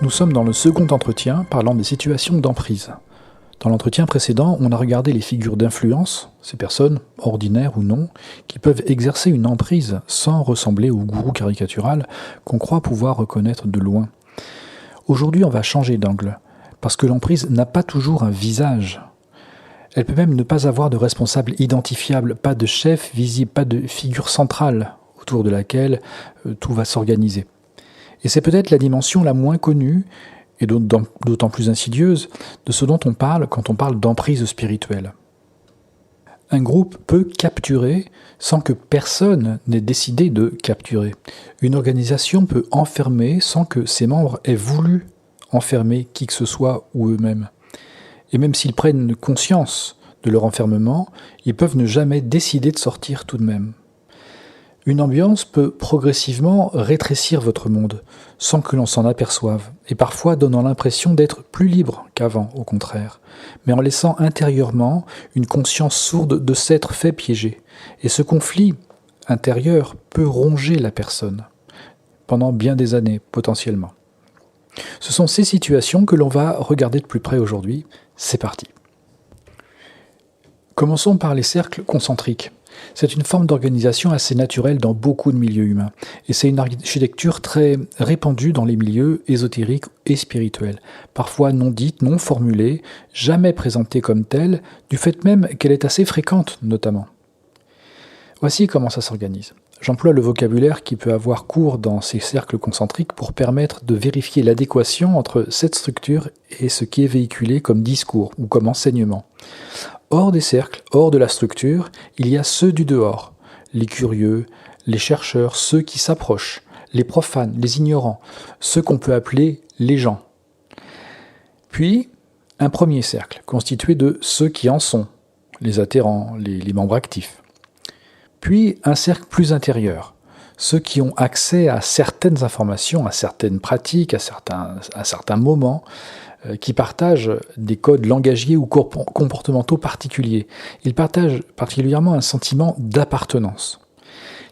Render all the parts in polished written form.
Nous sommes dans le second entretien parlant des situations d'emprise. Dans l'entretien précédent, on a regardé les figures d'influence, ces personnes, ordinaires ou non, qui peuvent exercer une emprise sans ressembler au gourou caricatural qu'on croit pouvoir reconnaître de loin. Aujourd'hui, on va changer d'angle, parce que l'emprise n'a pas toujours un visage. Elle peut même ne pas avoir de responsable identifiable, pas de chef visible, pas de figure centrale autour de laquelle tout va s'organiser. Et c'est peut-être la dimension la moins connue, et d'autant plus insidieuse, de ce dont on parle quand on parle d'emprise spirituelle. Un groupe peut capturer sans que personne n'ait décidé de capturer. Une organisation peut enfermer sans que ses membres aient voulu enfermer qui que ce soit ou eux-mêmes. Et même s'ils prennent conscience de leur enfermement, ils peuvent ne jamais décider de sortir tout de même. Une ambiance peut progressivement rétrécir votre monde, sans que l'on s'en aperçoive, et parfois donnant l'impression d'être plus libre qu'avant, au contraire, mais en laissant intérieurement une conscience sourde de s'être fait piéger. Et ce conflit intérieur peut ronger la personne, pendant bien des années, potentiellement. Ce sont ces situations que l'on va regarder de plus près aujourd'hui. C'est parti. Commençons par les cercles concentriques. C'est une forme d'organisation assez naturelle dans beaucoup de milieux humains, et c'est une architecture très répandue dans les milieux ésotériques et spirituels, parfois non dite, non formulée, jamais présentée comme telle, du fait même qu'elle est assez fréquente notamment. Voici comment ça s'organise. J'emploie le vocabulaire qui peut avoir cours dans ces cercles concentriques pour permettre de vérifier l'adéquation entre cette structure et ce qui est véhiculé comme discours ou comme enseignement. Hors des cercles, hors de la structure, il y a ceux du dehors, les curieux, les chercheurs, ceux qui s'approchent, les profanes, les ignorants, ceux qu'on peut appeler les gens. Puis, un premier cercle, constitué de ceux qui en sont, les adhérents, les membres actifs. Puis, un cercle plus intérieur, ceux qui ont accès à certaines informations, à certaines pratiques, à certains moments, qui partagent des codes langagiers ou comportementaux particuliers. Ils partagent particulièrement un sentiment d'appartenance.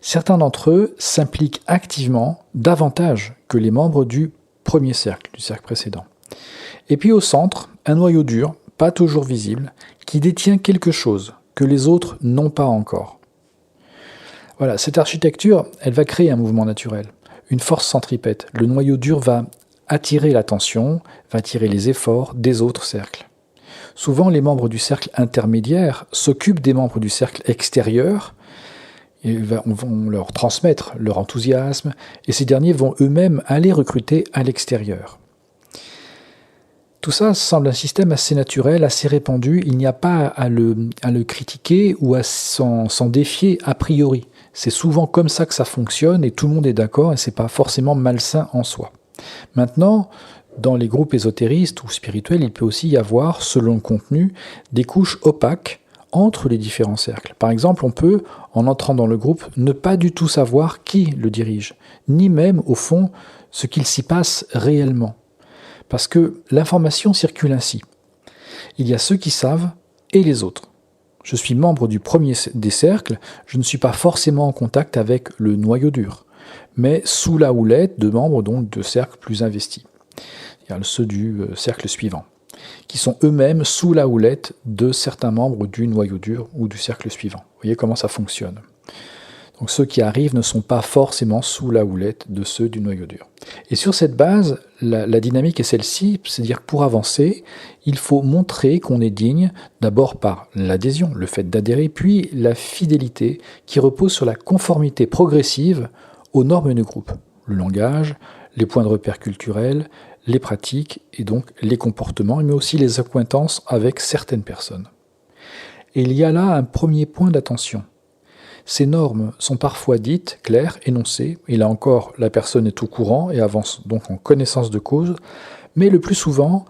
Certains d'entre eux s'impliquent activement davantage que les membres du premier cercle, du cercle précédent. Et puis au centre, un noyau dur, pas toujours visible, qui détient quelque chose que les autres n'ont pas encore. Voilà, cette architecture, elle va créer un mouvement naturel, une force centripète. Le noyau dur va attirer l'attention, va attirer les efforts des autres cercles. Souvent, les membres du cercle intermédiaire s'occupent des membres du cercle extérieur et vont leur transmettre leur enthousiasme, et ces derniers vont eux-mêmes aller recruter à l'extérieur. Tout ça semble un système assez naturel, assez répandu. Il n'y a pas à le critiquer ou à s'en défier a priori. C'est souvent comme ça que ça fonctionne et tout le monde est d'accord et c'est pas forcément malsain en soi. Maintenant, dans les groupes ésotéristes ou spirituels, il peut aussi y avoir, selon le contenu, des couches opaques entre les différents cercles. Par exemple, on peut, en entrant dans le groupe, ne pas du tout savoir qui le dirige, ni même, au fond, ce qu'il s'y passe réellement. Parce que l'information circule ainsi. Il y a ceux qui savent et les autres. Je suis membre du premier des cercles, je ne suis pas forcément en contact avec le noyau dur, mais sous la houlette de membres donc de cercles plus investis. Il y a ceux du cercle suivant, qui sont eux-mêmes sous la houlette de certains membres du noyau dur ou du cercle suivant. Vous voyez comment ça fonctionne. Donc ceux qui arrivent ne sont pas forcément sous la houlette de ceux du noyau dur. Et sur cette base, la dynamique est celle-ci, c'est-à-dire que pour avancer, il faut montrer qu'on est digne, d'abord par l'adhésion, le fait d'adhérer, puis la fidélité qui repose sur la conformité progressive aux normes du groupe, le langage, les points de repère culturels, les pratiques et donc les comportements, mais aussi les accointances avec certaines personnes. Et il y a là un premier point d'attention. Ces normes sont parfois dites, claires, énoncées, et là encore, la personne est au courant et avance donc en connaissance de cause, mais le plus souvent,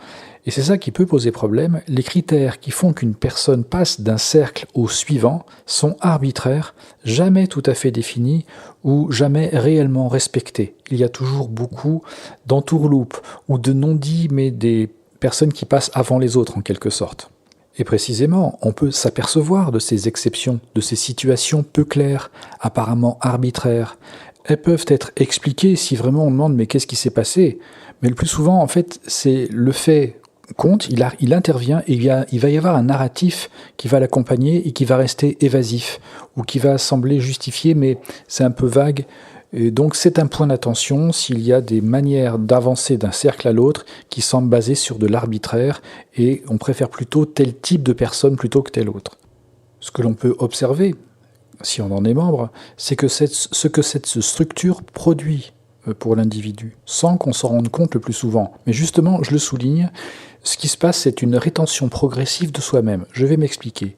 et c'est ça qui peut poser problème, les critères qui font qu'une personne passe d'un cercle au suivant sont arbitraires, jamais tout à fait définis ou jamais réellement respectés. Il y a toujours beaucoup d'entourloupes ou de non-dits, mais des personnes qui passent avant les autres en quelque sorte. Et précisément, on peut s'apercevoir de ces exceptions, de ces situations peu claires, apparemment arbitraires. Elles peuvent être expliquées si vraiment on demande « mais qu'est-ce qui s'est passé ?» Mais le plus souvent, en fait, c'est le fait compte, il intervient et il va y avoir un narratif qui va l'accompagner et qui va rester évasif ou qui va sembler justifié, mais c'est un peu vague. Et donc c'est un point d'attention s'il y a des manières d'avancer d'un cercle à l'autre qui semblent basées sur de l'arbitraire et on préfère plutôt tel type de personne plutôt que tel autre. Ce que l'on peut observer, si on en est membre, c'est que ce que cette structure produit pour l'individu, sans qu'on s'en rende compte le plus souvent. Mais justement, je le souligne, ce qui se passe, c'est une rétention progressive de soi-même. Je vais m'expliquer.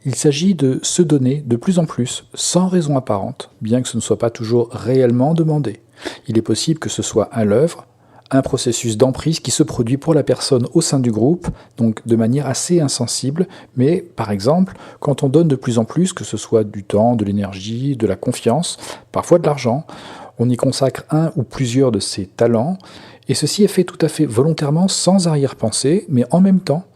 Il s'agit de se donner de plus en plus, sans raison apparente, bien que ce ne soit pas toujours réellement demandé. Il est possible que ce soit à l'œuvre, un processus d'emprise qui se produit pour la personne au sein du groupe, donc de manière assez insensible, mais par exemple, quand on donne de plus en plus, que ce soit du temps, de l'énergie, de la confiance, parfois de l'argent, on y consacre un ou plusieurs de ses talents, et ceci est fait tout à fait volontairement, sans arrière-pensée, mais en même temps,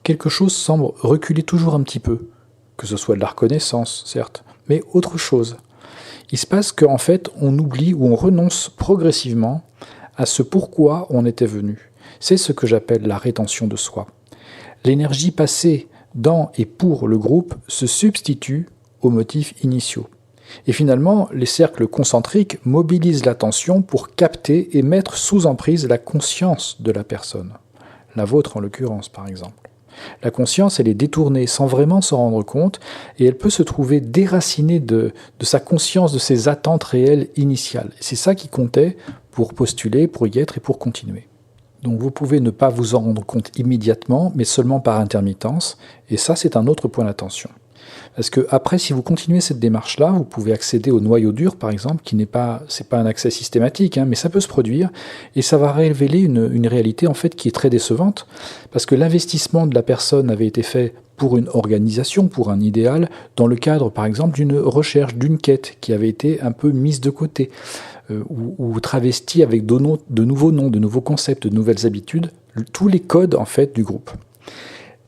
quelque chose semble reculer toujours un petit peu, que ce soit de la reconnaissance, certes, mais autre chose. Il se passe qu'en fait, on oublie ou on renonce progressivement à ce pourquoi on était venu. C'est ce que j'appelle la rétention de soi. L'énergie passée dans et pour le groupe se substitue aux motifs initiaux. Et finalement, les cercles concentriques mobilisent l'attention pour capter et mettre sous emprise la conscience de la personne. La vôtre en l'occurrence, par exemple. La conscience, elle est détournée sans vraiment s'en rendre compte et elle peut se trouver déracinée de sa conscience, de ses attentes réelles initiales. C'est ça qui comptait pour postuler, pour y être et pour continuer. Donc vous pouvez ne pas vous en rendre compte immédiatement, mais seulement par intermittence, et ça c'est un autre point d'attention. Parce que après, si vous continuez cette démarche-là, vous pouvez accéder au noyau dur, par exemple, c'est pas un accès systématique, mais ça peut se produire, et ça va révéler une réalité en fait qui est très décevante, parce que l'investissement de la personne avait été fait pour une organisation, pour un idéal, dans le cadre, par exemple, d'une recherche, d'une quête qui avait été un peu mise de côté, ou travestie avec de nouveaux noms, de nouveaux concepts, de nouvelles habitudes, tous les codes en fait du groupe.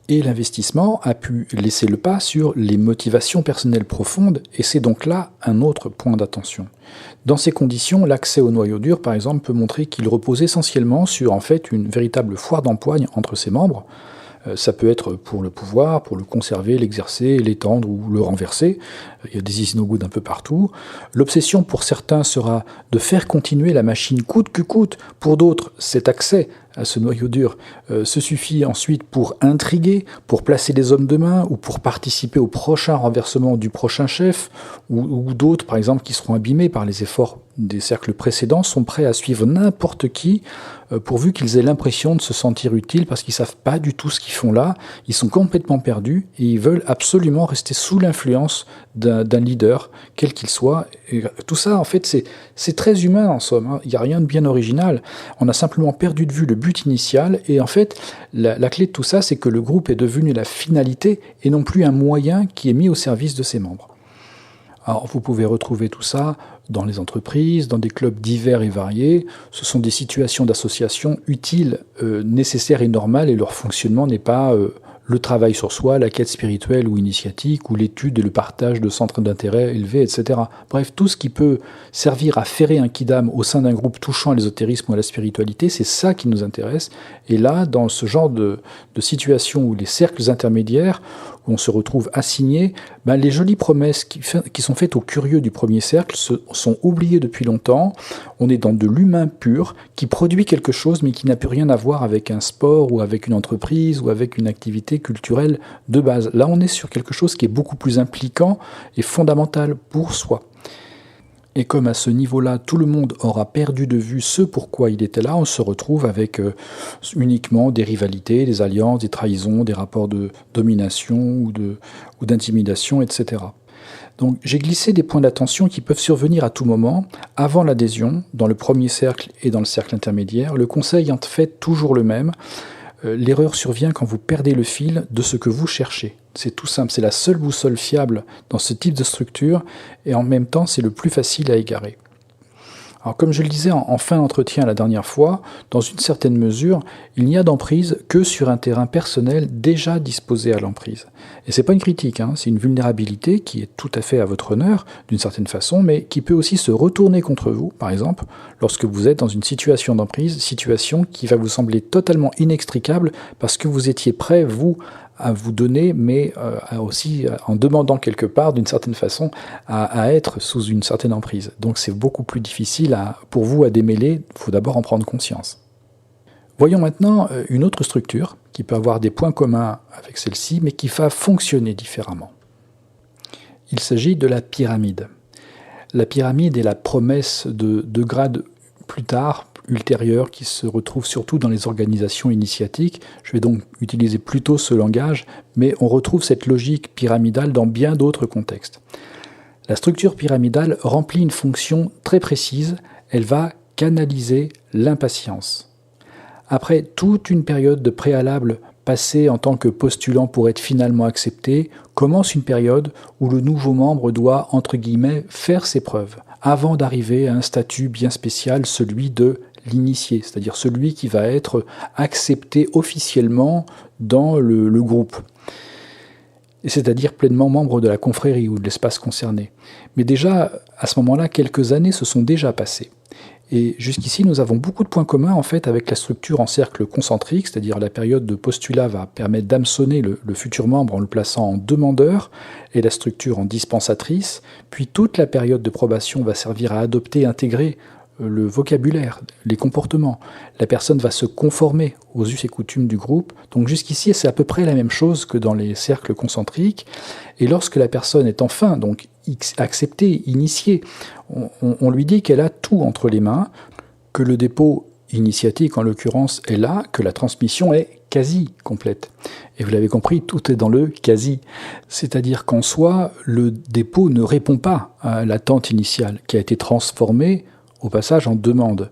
Et l'investissement a pu laisser le pas sur les motivations personnelles profondes, et c'est donc là un autre point d'attention. Dans ces conditions, l'accès au noyau dur, par exemple, peut montrer qu'il repose essentiellement sur en fait une véritable foire d'empoigne entre ses membres. Ça peut être pour le pouvoir, pour le conserver, l'exercer, l'étendre ou le renverser. Il y a des isinogoud d'un peu partout. L'obsession pour certains sera de faire continuer la machine coûte que coûte. Pour d'autres, cet accès à ce noyau dur se suffit ensuite pour intriguer, pour placer des hommes de main ou pour participer au prochain renversement du prochain chef, ou d'autres, par exemple, qui seront abîmés par les efforts des cercles précédents, sont prêts à suivre n'importe qui pourvu qu'ils aient l'impression de se sentir utiles parce qu'ils ne savent pas du tout ce qu'ils font là, ils sont complètement perdus et ils veulent absolument rester sous l'influence d'un leader, quel qu'il soit. Et tout ça, en fait, c'est très humain en somme, il n'y a rien de bien original. On a simplement perdu de vue le but initial et en fait, la clé de tout ça, c'est que le groupe est devenu la finalité et non plus un moyen qui est mis au service de ses membres. Alors, vous pouvez retrouver tout ça dans les entreprises, dans des clubs divers et variés. Ce sont des situations d'association utiles, nécessaires et normales, et leur fonctionnement n'est pas le travail sur soi, la quête spirituelle ou initiatique, ou l'étude et le partage de centres d'intérêt élevés, etc. Bref, tout ce qui peut servir à ferrer un kidam au sein d'un groupe touchant à l'ésotérisme ou à la spiritualité, c'est ça qui nous intéresse. Et là, dans ce genre de situation où les cercles intermédiaires, où on se retrouve assigné, les jolies promesses qui sont faites aux curieux du premier cercle sont oubliées depuis longtemps. On est dans de l'humain pur qui produit quelque chose mais qui n'a plus rien à voir avec un sport ou avec une entreprise ou avec une activité culturelle de base. Là, on est sur quelque chose qui est beaucoup plus impliquant et fondamental pour soi. Et comme à ce niveau-là, tout le monde aura perdu de vue ce pourquoi il était là, on se retrouve avec uniquement des rivalités, des alliances, des trahisons, des rapports de domination ou d'intimidation, etc. Donc j'ai glissé des points d'attention qui peuvent survenir à tout moment, avant l'adhésion, dans le premier cercle et dans le cercle intermédiaire. Le conseil est en fait toujours le même. L'erreur survient quand vous perdez le fil de ce que vous cherchez. C'est tout simple, c'est la seule boussole fiable dans ce type de structure et en même temps c'est le plus facile à égarer. Alors comme je le disais en fin d'entretien la dernière fois, dans une certaine mesure, il n'y a d'emprise que sur un terrain personnel déjà disposé à l'emprise. Et c'est pas une critique, hein, c'est une vulnérabilité qui est tout à fait à votre honneur, d'une certaine façon, mais qui peut aussi se retourner contre vous, par exemple, lorsque vous êtes dans une situation d'emprise, situation qui va vous sembler totalement inextricable parce que vous étiez prêt, vous, à vous donner, mais aussi en demandant quelque part, d'une certaine façon, à être sous une certaine emprise. Donc c'est beaucoup plus difficile pour vous à démêler, il faut d'abord en prendre conscience. Voyons maintenant une autre structure qui peut avoir des points communs avec celle-ci, mais qui va fonctionner différemment. Il s'agit de la pyramide. La pyramide est la promesse de grades plus tard, ultérieurs, qui se retrouvent surtout dans les organisations initiatiques. Je vais donc utiliser plutôt ce langage, mais on retrouve cette logique pyramidale dans bien d'autres contextes. La structure pyramidale remplit une fonction très précise, elle va canaliser l'impatience. Après toute une période de préalable passée en tant que postulant pour être finalement accepté, commence une période où le nouveau membre doit, entre guillemets, faire ses preuves, avant d'arriver à un statut bien spécial, celui de l'initié, c'est-à-dire celui qui va être accepté officiellement dans le groupe, c'est-à-dire pleinement membre de la confrérie ou de l'espace concerné. Mais déjà, à ce moment-là, quelques années se sont déjà passées. Et jusqu'ici, nous avons beaucoup de points communs en fait avec la structure en cercle concentrique, c'est-à-dire la période de postulat va permettre d'hameçonner le futur membre en le plaçant en demandeur et la structure en dispensatrice, puis toute la période de probation va servir à adopter et intégrer le vocabulaire, les comportements. La personne va se conformer aux us et coutumes du groupe. Donc jusqu'ici, c'est à peu près la même chose que dans les cercles concentriques. Et lorsque la personne est enfin donc acceptée, initiée, on lui dit qu'elle a tout entre les mains, que le dépôt initiatique en l'occurrence est là, que la transmission est quasi complète. Et vous l'avez compris, tout est dans le quasi. C'est-à-dire qu'en soi, le dépôt ne répond pas à l'attente initiale, qui a été transformée au passage en demande,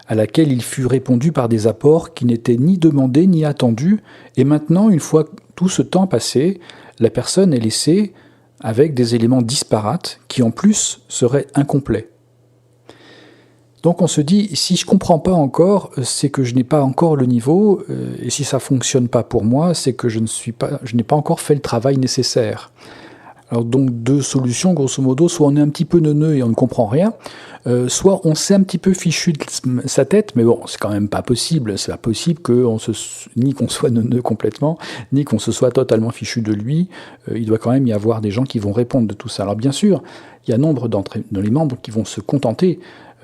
à laquelle il fut répondu par des apports qui n'étaient ni demandés ni attendus, et maintenant, une fois tout ce temps passé, la personne est laissée avec des éléments disparates qui en plus seraient incomplets. Donc on se dit, si je ne comprends pas encore, c'est que je n'ai pas encore le niveau, et si ça ne fonctionne pas pour moi, c'est que je n'ai pas encore fait le travail nécessaire. Alors donc deux solutions, grosso modo, soit on est un petit peu neuneux et on ne comprend rien, soit on s'est un petit peu fichu de sa tête, mais bon, c'est quand même pas possible, c'est pas possible ni qu'on soit neuneux complètement, ni qu'on se soit totalement fichu de lui, il doit quand même y avoir des gens qui vont répondre de tout ça. Alors bien sûr, il y a nombre dans les membres qui vont se contenter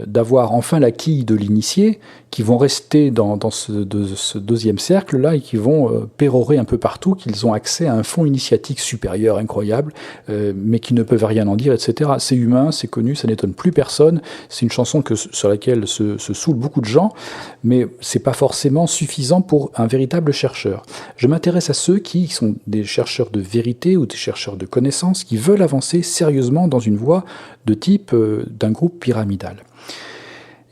d'avoir enfin la quille de l'initié, qui vont rester dans ce deuxième cercle-là et qui vont pérorer un peu partout qu'ils ont accès à un fonds initiatique supérieur, incroyable, mais qui ne peuvent rien en dire, etc. C'est humain, c'est connu, ça n'étonne plus personne. C'est une chanson sur laquelle se saoulent beaucoup de gens, mais c'est pas forcément suffisant pour un véritable chercheur. Je m'intéresse à ceux qui sont des chercheurs de vérité ou des chercheurs de connaissances qui veulent avancer sérieusement dans une voie de type d'un groupe pyramidal.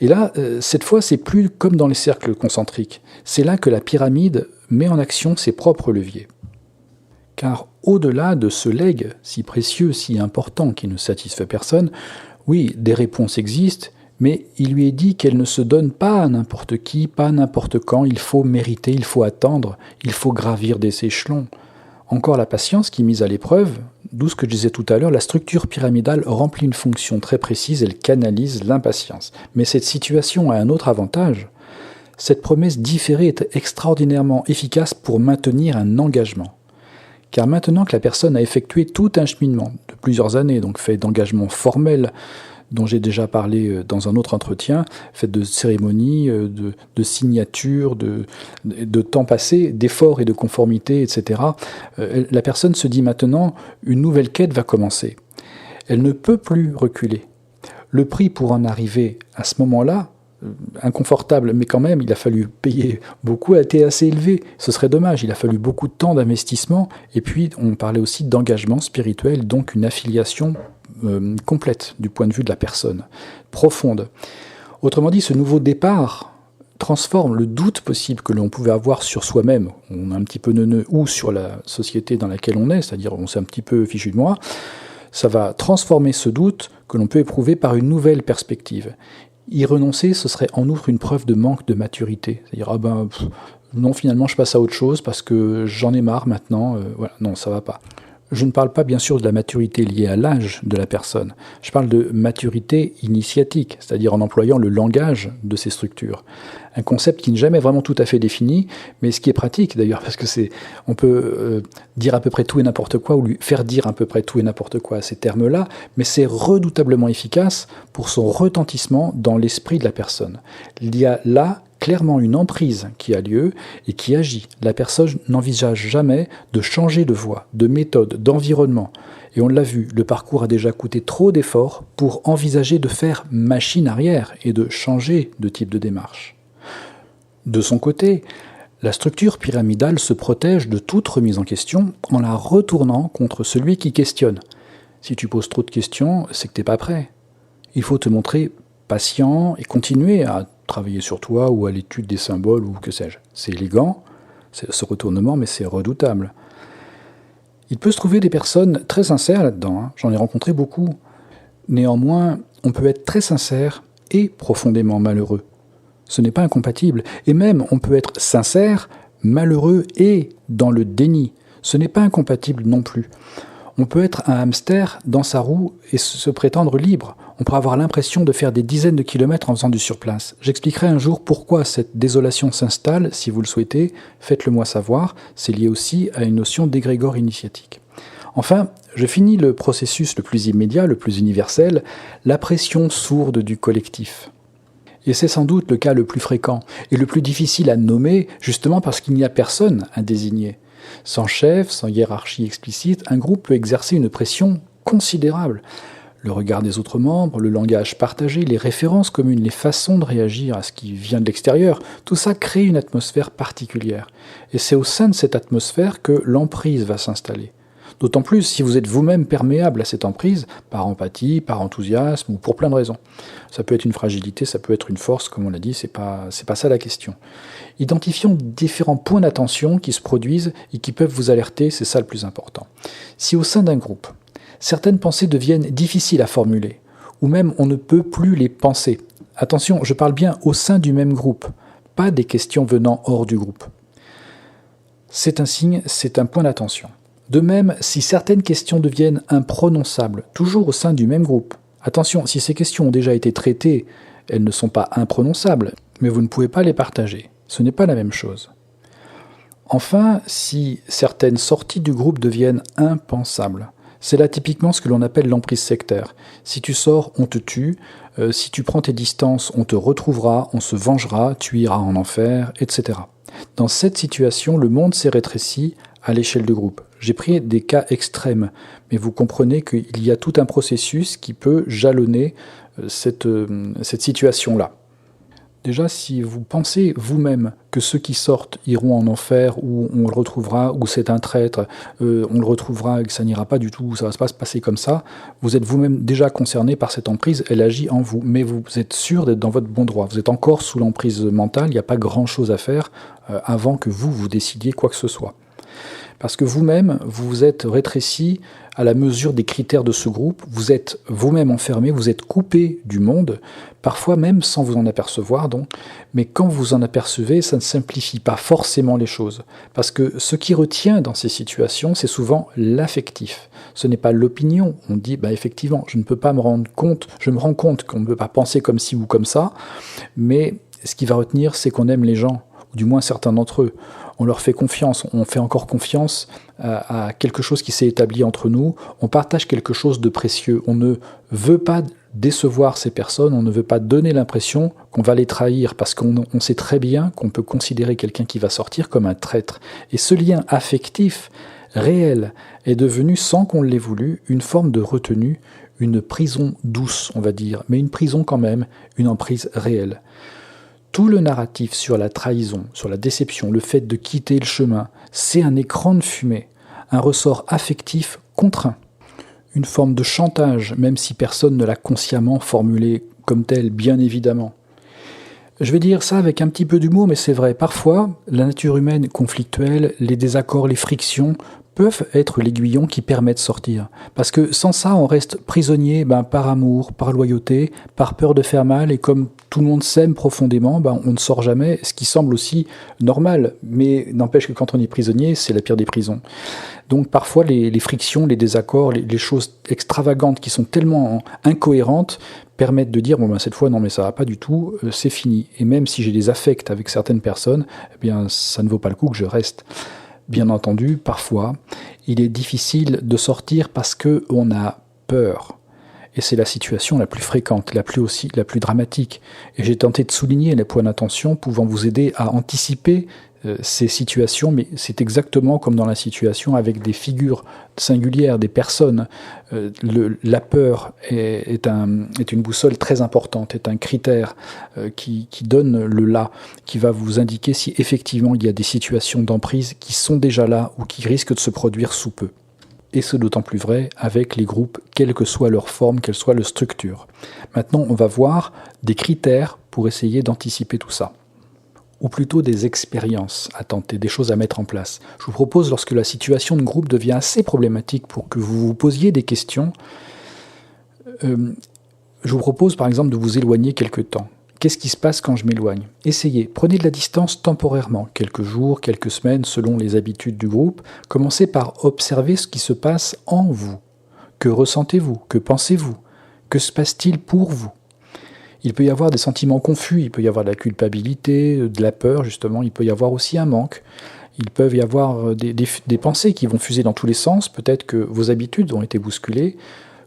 Et là, cette fois, c'est plus comme dans les cercles concentriques. C'est là que la pyramide met en action ses propres leviers. Car au-delà de ce legs si précieux, si important, qui ne satisfait personne, oui, des réponses existent, mais il lui est dit qu'elles ne se donnent pas à n'importe qui, pas n'importe quand, il faut mériter, il faut attendre, il faut gravir des échelons. Encore la patience qui est mise à l'épreuve, d'où ce que je disais tout à l'heure, la structure pyramidale remplit une fonction très précise, elle canalise l'impatience. Mais cette situation a un autre avantage. Cette promesse différée est extraordinairement efficace pour maintenir un engagement. Car maintenant que la personne a effectué tout un cheminement de plusieurs années, donc fait d'engagement formel, dont j'ai déjà parlé dans un autre entretien, fait de cérémonies, de signatures, de temps passé, d'efforts et de conformité, etc. La personne se dit maintenant, une nouvelle quête va commencer. Elle ne peut plus reculer. Le prix pour en arriver à ce moment-là, inconfortable, mais quand même, il a fallu payer beaucoup, a été assez élevé. Ce serait dommage, il a fallu beaucoup de temps d'investissement, et puis on parlait aussi d'engagement spirituel, donc une affiliation complète du point de vue de la personne, profonde. Autrement dit, ce nouveau départ transforme le doute possible que l'on pouvait avoir sur soi-même, on est un petit peu neuneux, ou sur la société dans laquelle on est, c'est-à-dire on s'est un petit peu fichu de moi, ça va transformer ce doute que l'on peut éprouver par une nouvelle perspective. Y renoncer, ce serait en outre une preuve de manque de maturité. C'est-à-dire, non, finalement, je passe à autre chose parce que j'en ai marre maintenant. Voilà, non, ça va pas. Je ne parle pas bien sûr de la maturité liée à l'âge de la personne. Je parle de maturité initiatique, c'est-à-dire en employant le langage de ces structures. Un concept qui n'est jamais vraiment tout à fait défini, mais ce qui est pratique d'ailleurs, parce que on peut dire à peu près tout et n'importe quoi, ou lui faire dire à peu près tout et n'importe quoi à ces termes-là, mais c'est redoutablement efficace pour son retentissement dans l'esprit de la personne. Il y a là clairement une emprise qui a lieu et qui agit. La personne n'envisage jamais de changer de voie, de méthode, d'environnement. Et on l'a vu, le parcours a déjà coûté trop d'efforts pour envisager de faire machine arrière et de changer de type de démarche. De son côté, la structure pyramidale se protège de toute remise en question en la retournant contre celui qui questionne. Si tu poses trop de questions, c'est que tu n'es pas prêt. Il faut te montrer patient et continuer à travailler sur toi ou à l'étude des symboles ou que sais-je. C'est élégant, ce retournement, mais c'est redoutable. Il peut se trouver des personnes très sincères là-dedans, j'en ai rencontré beaucoup. Néanmoins, on peut être très sincère et profondément malheureux. Ce n'est pas incompatible, et même on peut être sincère, malheureux et dans le déni. Ce n'est pas incompatible non plus. On peut être un hamster dans sa roue et se prétendre libre. On peut avoir l'impression de faire des dizaines de kilomètres en faisant du surplace. J'expliquerai un jour pourquoi cette désolation s'installe, si vous le souhaitez, faites-le moi savoir, c'est lié aussi à une notion d'égrégore initiatique. Enfin, je finis le processus le plus immédiat, le plus universel, la pression sourde du collectif. Et c'est sans doute le cas le plus fréquent et le plus difficile à nommer, justement parce qu'il n'y a personne à désigner. Sans chef, sans hiérarchie explicite, un groupe peut exercer une pression considérable. Le regard des autres membres, le langage partagé, les références communes, les façons de réagir à ce qui vient de l'extérieur, tout ça crée une atmosphère particulière. Et c'est au sein de cette atmosphère que l'emprise va s'installer. D'autant plus si vous êtes vous-même perméable à cette emprise, par empathie, par enthousiasme ou pour plein de raisons. Ça peut être une fragilité, ça peut être une force, comme on l'a dit, c'est pas ça la question. Identifions différents points d'attention qui se produisent et qui peuvent vous alerter, c'est ça le plus important. Si au sein d'un groupe, certaines pensées deviennent difficiles à formuler, ou même on ne peut plus les penser. Attention, je parle bien au sein du même groupe, pas des questions venant hors du groupe. C'est un signe, c'est un point d'attention. De même, si certaines questions deviennent imprononçables, toujours au sein du même groupe. Attention, si ces questions ont déjà été traitées, elles ne sont pas imprononçables, mais vous ne pouvez pas les partager. Ce n'est pas la même chose. Enfin, si certaines sorties du groupe deviennent impensables, c'est là typiquement ce que l'on appelle l'emprise sectaire. Si tu sors, on te tue. Si tu prends tes distances, on te retrouvera, on se vengera, tu iras en enfer, etc. Dans cette situation, le monde s'est rétréci à l'échelle de groupe. J'ai pris des cas extrêmes, mais vous comprenez qu'il y a tout un processus qui peut jalonner cette situation-là. Déjà, si vous pensez vous-même que ceux qui sortent iront en enfer, ou on le retrouvera, ou c'est un traître, on le retrouvera et que ça n'ira pas du tout, ça va pas se passer comme ça, vous êtes vous-même déjà concerné par cette emprise, elle agit en vous, mais vous êtes sûr d'être dans votre bon droit. Vous êtes encore sous l'emprise mentale, il n'y a pas grand-chose à faire avant que vous décidiez quoi que ce soit. Parce que vous-même, vous vous êtes rétréci à la mesure des critères de ce groupe, vous êtes vous-même enfermé, vous êtes coupé du monde, parfois même sans vous en apercevoir donc, mais quand vous en apercevez, ça ne simplifie pas forcément les choses. Parce que ce qui retient dans ces situations, c'est souvent l'affectif. Ce n'est pas l'opinion. On dit, effectivement, je ne peux pas me rendre compte, je me rends compte qu'on ne peut pas penser comme ci ou comme ça, mais ce qui va retenir, c'est qu'on aime les gens, ou du moins certains d'entre eux. On leur fait confiance, on fait encore confiance à quelque chose qui s'est établi entre nous, on partage quelque chose de précieux, on ne veut pas décevoir ces personnes, on ne veut pas donner l'impression qu'on va les trahir, parce qu'on sait très bien qu'on peut considérer quelqu'un qui va sortir comme un traître. Et ce lien affectif, réel, est devenu, sans qu'on l'ait voulu, une forme de retenue, une prison douce, on va dire, mais une prison quand même, une emprise réelle. Tout le narratif sur la trahison, sur la déception, le fait de quitter le chemin, c'est un écran de fumée, un ressort affectif contraint, une forme de chantage, même si personne ne l'a consciemment formulé comme tel, bien évidemment. Je vais dire ça avec un petit peu d'humour, mais c'est vrai, parfois, la nature humaine conflictuelle, les désaccords, les frictions peuvent être l'aiguillon qui permet de sortir. Parce que sans ça, on reste prisonnier par amour, par loyauté, par peur de faire mal, et comme tout le monde s'aime profondément, on ne sort jamais, ce qui semble aussi normal. Mais n'empêche que quand on est prisonnier, c'est la pire des prisons. Donc parfois, les frictions, les désaccords, les choses extravagantes qui sont tellement incohérentes permettent de dire, cette fois, non mais ça va pas du tout, c'est fini. Et même si j'ai des affects avec certaines personnes, ça ne vaut pas le coup que je reste. Bien entendu, parfois, il est difficile de sortir parce qu'on a peur. Et c'est la situation la plus fréquente, la plus dramatique. Et j'ai tenté de souligner les points d'attention pouvant vous aider à anticiper ces situations, mais c'est exactement comme dans la situation avec des figures singulières, des personnes. La peur est une boussole très importante, est un critère qui donne le là, qui va vous indiquer si effectivement il y a des situations d'emprise qui sont déjà là ou qui risquent de se produire sous peu. Et c'est d'autant plus vrai avec les groupes, quelle que soit leur forme, quelle soit leur structure. Maintenant, on va voir des critères pour essayer d'anticiper tout ça. Ou plutôt des expériences à tenter, des choses à mettre en place. Je vous propose, lorsque la situation de groupe devient assez problématique pour que vous vous posiez des questions, je vous propose par exemple de vous éloigner quelque temps. Qu'est-ce qui se passe quand je m'éloigne ? Essayez, prenez de la distance temporairement, quelques jours, quelques semaines, selon les habitudes du groupe. Commencez par observer ce qui se passe en vous. Que ressentez-vous ? Que pensez-vous ? Que se passe-t-il pour vous ? Il peut y avoir des sentiments confus, il peut y avoir de la culpabilité, de la peur justement, il peut y avoir aussi un manque. Il peut y avoir des pensées qui vont fuser dans tous les sens, peut-être que vos habitudes ont été bousculées.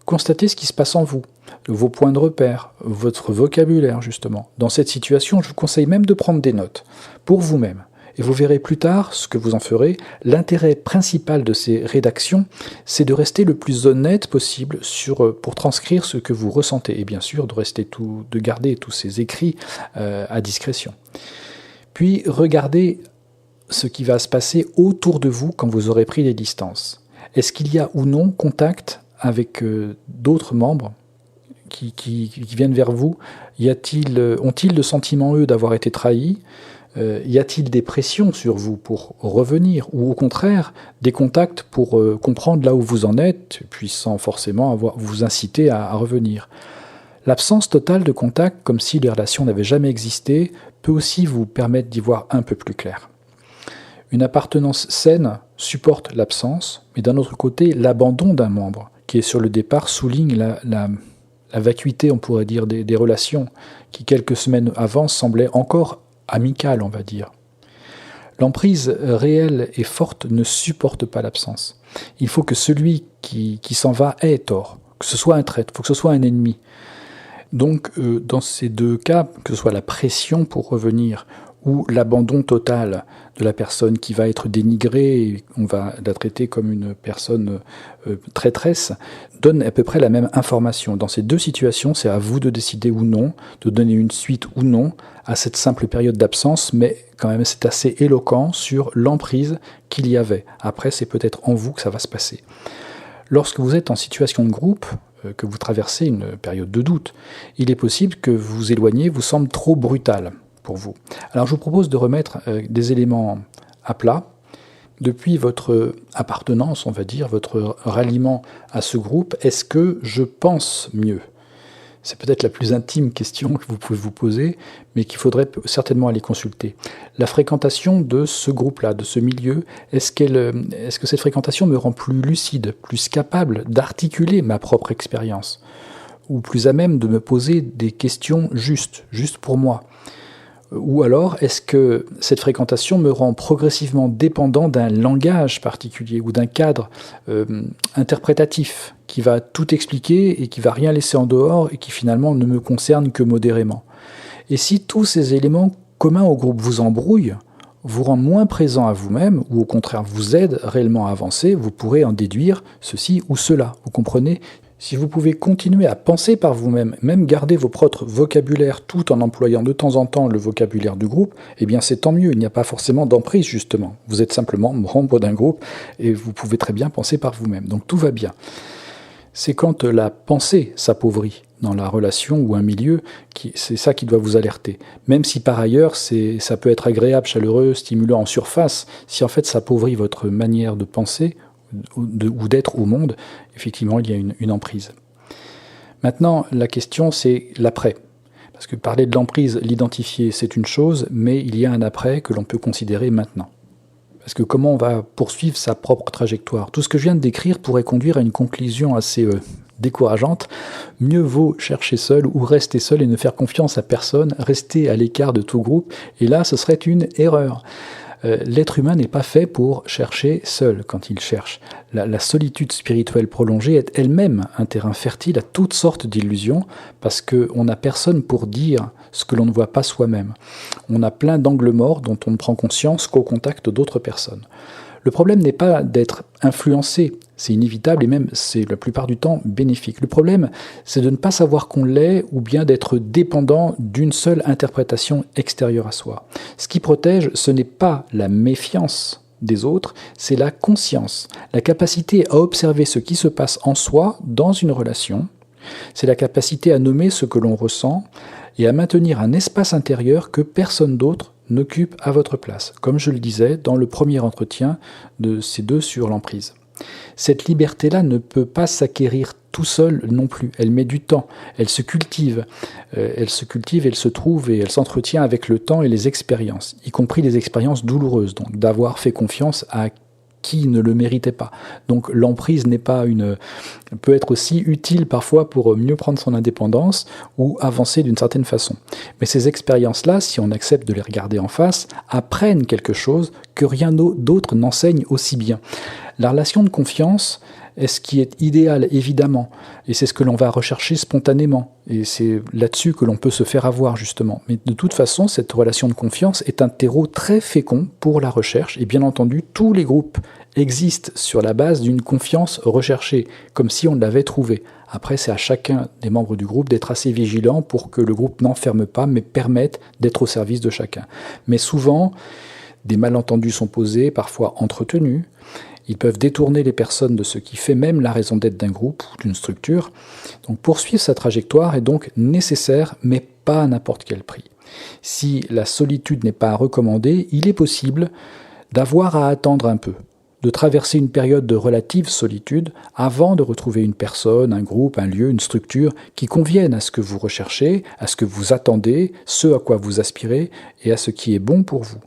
Constatez ce qui se passe en vous, vos points de repère, votre vocabulaire justement. Dans cette situation, je vous conseille même de prendre des notes, pour vous-même. Et vous verrez plus tard ce que vous en ferez. L'intérêt principal de ces rédactions, c'est de rester le plus honnête possible pour transcrire ce que vous ressentez. Et bien sûr, de garder tous ces écrits à discrétion. Puis, regardez ce qui va se passer autour de vous quand vous aurez pris des distances. Est-ce qu'il y a ou non contact avec d'autres membres qui viennent vers vous ? Ont-ils le sentiment, eux, d'avoir été trahis ? Y a-t-il des pressions sur vous pour revenir, ou au contraire des contacts pour comprendre là où vous en êtes, puis sans forcément vous inciter à revenir. L'absence totale de contact, comme si les relations n'avaient jamais existé, peut aussi vous permettre d'y voir un peu plus clair. Une appartenance saine supporte l'absence, mais d'un autre côté, l'abandon d'un membre qui est sur le départ souligne la vacuité, on pourrait dire, des relations qui quelques semaines avant semblaient encore amicale, on va dire. L'emprise réelle et forte ne supporte pas l'absence. Il faut que celui qui s'en va ait tort, que ce soit un traître, il faut que ce soit un ennemi. Donc, dans ces deux cas, que ce soit la pression pour revenir ou l'abandon total de la personne qui va être dénigrée, et on va la traiter comme une personne traîtresse, donne à peu près la même information. Dans ces deux situations, c'est à vous de décider ou non, de donner une suite ou non à cette simple période d'absence, mais quand même c'est assez éloquent sur l'emprise qu'il y avait. Après, c'est peut-être en vous que ça va se passer. Lorsque vous êtes en situation de groupe, que vous traversez une période de doute, il est possible que vous éloigner vous semble trop brutal pour vous. Alors je vous propose de remettre des éléments à plat. Depuis votre appartenance, on va dire, votre ralliement à ce groupe, est-ce que je pense mieux ? C'est peut-être la plus intime question que vous pouvez vous poser, mais qu'il faudrait certainement aller consulter. La fréquentation de ce groupe-là, de ce milieu, est-ce que cette fréquentation me rend plus lucide, plus capable d'articuler ma propre expérience, ou plus à même de me poser des questions justes pour moi ? Ou alors, est-ce que cette fréquentation me rend progressivement dépendant d'un langage particulier ou d'un cadre interprétatif qui va tout expliquer et qui va rien laisser en dehors et qui finalement ne me concerne que modérément ? Et si tous ces éléments communs au groupe vous embrouillent, vous rendent moins présent à vous-même ou au contraire vous aident réellement à avancer, vous pourrez en déduire ceci ou cela. Vous comprenez ? Si vous pouvez continuer à penser par vous-même, même garder vos propres vocabulaires tout en employant de temps en temps le vocabulaire du groupe, eh bien c'est tant mieux, il n'y a pas forcément d'emprise justement. Vous êtes simplement membre d'un groupe et vous pouvez très bien penser par vous-même, donc tout va bien. C'est quand la pensée s'appauvrit dans la relation ou un milieu, c'est ça qui doit vous alerter. Même si par ailleurs ça peut être agréable, chaleureux, stimulant en surface, si en fait ça appauvrit votre manière de penser, ou d'être au monde, effectivement, il y a une emprise. Maintenant, la question, c'est l'après. Parce que parler de l'emprise, l'identifier, c'est une chose, mais il y a un après que l'on peut considérer maintenant. Parce que comment on va poursuivre sa propre trajectoire? Tout ce que je viens de décrire pourrait conduire à une conclusion assez décourageante. Mieux vaut chercher seul ou rester seul et ne faire confiance à personne, rester à l'écart de tout groupe, et là, ce serait une erreur. L'être humain n'est pas fait pour chercher seul quand il cherche. La solitude spirituelle prolongée est elle-même un terrain fertile à toutes sortes d'illusions, parce qu'on n'a personne pour dire ce que l'on ne voit pas soi-même. On a plein d'angles morts dont on ne prend conscience qu'au contact d'autres personnes. Le problème n'est pas d'être influencé, c'est inévitable et même c'est la plupart du temps bénéfique. Le problème, c'est de ne pas savoir qu'on l'est ou bien d'être dépendant d'une seule interprétation extérieure à soi. Ce qui protège, ce n'est pas la méfiance des autres, c'est la conscience, la capacité à observer ce qui se passe en soi dans une relation, c'est la capacité à nommer ce que l'on ressent et à maintenir un espace intérieur que personne d'autre n'occupe à votre place, comme je le disais dans le premier entretien de ces deux sur l'emprise. Cette liberté-là ne peut pas s'acquérir tout seul non plus. Elle met du temps, elle se cultive, elle se trouve et elle s'entretient avec le temps et les expériences, y compris les expériences douloureuses, donc d'avoir fait confiance à qui ne le méritait pas. Donc l'emprise peut être aussi utile parfois pour mieux prendre son indépendance ou avancer d'une certaine façon. Mais ces expériences-là, si on accepte de les regarder en face, apprennent quelque chose que rien d'autre n'enseigne aussi bien. La relation de confiance est ce qui est idéal, évidemment, et c'est ce que l'on va rechercher spontanément, et c'est là-dessus que l'on peut se faire avoir, justement. Mais de toute façon, cette relation de confiance est un terreau très fécond pour la recherche, et bien entendu, tous les groupes existent sur la base d'une confiance recherchée, comme si on l'avait trouvée. Après, c'est à chacun des membres du groupe d'être assez vigilant pour que le groupe n'enferme pas, mais permette d'être au service de chacun. Mais souvent, des malentendus sont posés, parfois entretenus. Ils peuvent détourner les personnes de ce qui fait même la raison d'être d'un groupe ou d'une structure. Donc poursuivre sa trajectoire est donc nécessaire, mais pas à n'importe quel prix. Si la solitude n'est pas à recommander, il est possible d'avoir à attendre un peu, de traverser une période de relative solitude avant de retrouver une personne, un groupe, un lieu, une structure qui conviennent à ce que vous recherchez, à ce que vous attendez, ce à quoi vous aspirez et à ce qui est bon pour vous.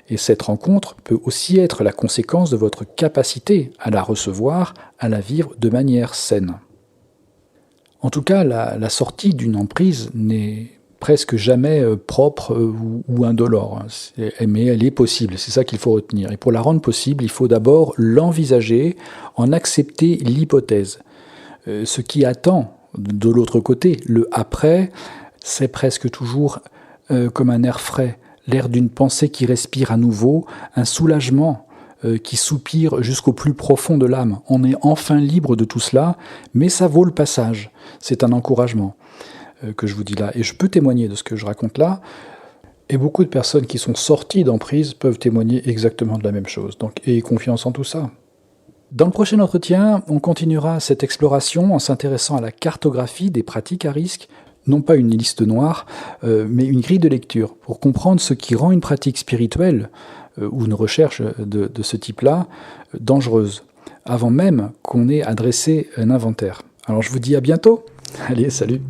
Et cette rencontre peut aussi être la conséquence de votre capacité à la recevoir, à la vivre de manière saine. En tout cas, la sortie d'une emprise n'est presque jamais propre ou indolore, mais elle est possible, c'est ça qu'il faut retenir. Et pour la rendre possible, il faut d'abord l'envisager, en accepter l'hypothèse. Ce qui attend de l'autre côté, le après, c'est presque toujours comme un air frais, l'air d'une pensée qui respire à nouveau, un soulagement qui soupire jusqu'au plus profond de l'âme. On est enfin libre de tout cela, mais ça vaut le passage. C'est un encouragement que je vous dis là. Et je peux témoigner de ce que je raconte là. Et beaucoup de personnes qui sont sorties d'emprise peuvent témoigner exactement de la même chose. Donc, ayez confiance en tout ça. Dans le prochain entretien, on continuera cette exploration en s'intéressant à la cartographie des pratiques à risque, non pas une liste noire, mais une grille de lecture, pour comprendre ce qui rend une pratique spirituelle ou une recherche de ce type-là dangereuse, avant même qu'on ait adressé un inventaire. Alors je vous dis à bientôt. Allez, salut.